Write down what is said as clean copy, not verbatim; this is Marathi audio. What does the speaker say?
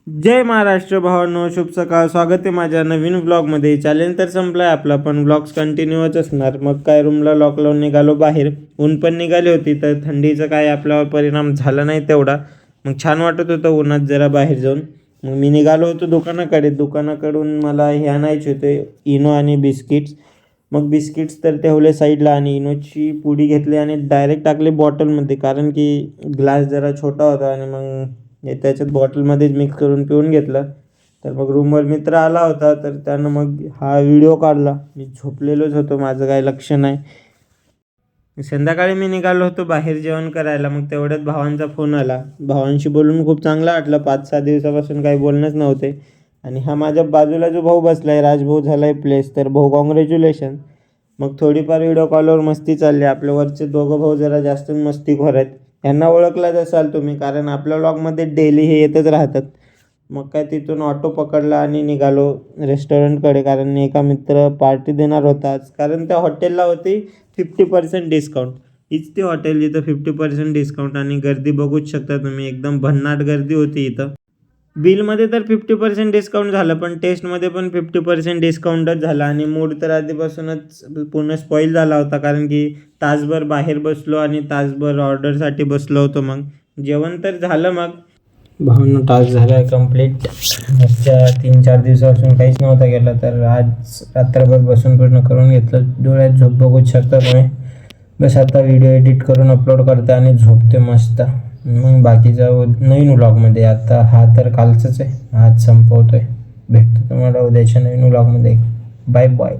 जय महाराष्ट्र भावांनो, शुभ सकाळ. स्वागत आहे माझ्या नवीन व्लॉगमध्ये. चॅलेंज तर संपला आहे आपला, पण व्लॉग्स कंटिन्यूच असणार. मग काय, रूमला लॉक लावून निघालो बाहेर. ऊन पण निघाली होती, तर थंडीचा काय आपल्यावर परिणाम झाला नाही तेवढा. मग छान वाटत होतं उन्हात जरा बाहेर जाऊन. मग मी निघालो होतो दुकानाकडे. दुकानाकडून मला हे आणायचे होते, इनो आणि बिस्किट्स. मग बिस्किट्स तर ठेवले साईडला आणि इनोची पुडी घेतली आणि डायरेक्ट टाकली बॉटलमध्ये, कारण की ग्लास जरा छोटा होता आणि मग त्याच्यात बॉटलमध्येच मिक्स करून पिऊन घेतलं. तर मग रूमवर मित्र आला होता, तर त्यानं मग हा व्हिडिओ काढला. मी झोपलेलोच होतो, माझं काही लक्ष नाही. संध्याकाळी मी निघालो होतो बाहेर जेवण करायला. मग तेवढ्यात भावांचा फोन आला. भावांशी बोलून खूप चांगलं वाटलं. 5-6 दिवसापासून काही बोलणंच नव्हते. आणि हा माझ्या बाजूला जो भाऊ बसला आहे, राजभाऊ झाला आहे प्लेस, तर भाऊ कॉंग्रॅच्युलेशन. मग थोडीफार व्हिडिओ कॉलवर मस्ती चालली. आपल्या वरचे दोघं भाऊ जरा जास्त मस्तीखोर आहेत. यांना ओळखलाच असाल तुम्ही, कारण आपल्या व्लॉगमध्ये डेली हे येतच राहतात. मग काय, तिथून ऑटो पकडला आणि निघालो रेस्टॉरंटकडे, कारण एका मित्र पार्टी देणार होता आज. कारण त्या हॉटेलला होती 50% डिस्काउंट. हीच ती हॉटेल जिथं 50% डिस्काउंट. आणि गर्दी बघूच शकता तुम्ही, एकदम भन्नाट गर्दी होती इथं. बिलमध्ये तर 50% डिस्काउंट झालं, पण टेस्टमध्ये पण 50% डिस्काउंटच झाला. आणि मूड तर आधीपासूनच पूर्ण स्पॉईल झाला होता, कारण की तासभर बाहेर बसलो आणि तासभर ऑर्डरसाठी बसलो होतो. मग जेवण तर झालं. मग भावना टास्क झाला आहे कंप्लीट. मागच्या 3-4 दिवसापासून काहीच नव्हता गेला, तर आज रात्रभर बसून पूर्ण करून घेतलं. डोळ्यात झोप बघूच शकता तुम्ही. बस आता व्हिडिओ एडिट करून अपलोड करते आणि झोपते मस्त. मग बाकीचा नवीन व्लॉगमध्ये. आता हा तर कालचंच आहे, आज संपवतोय. भेटतो तुम्हाला उद्याच्या नवीन व्लॉगमध्ये. Bye bye.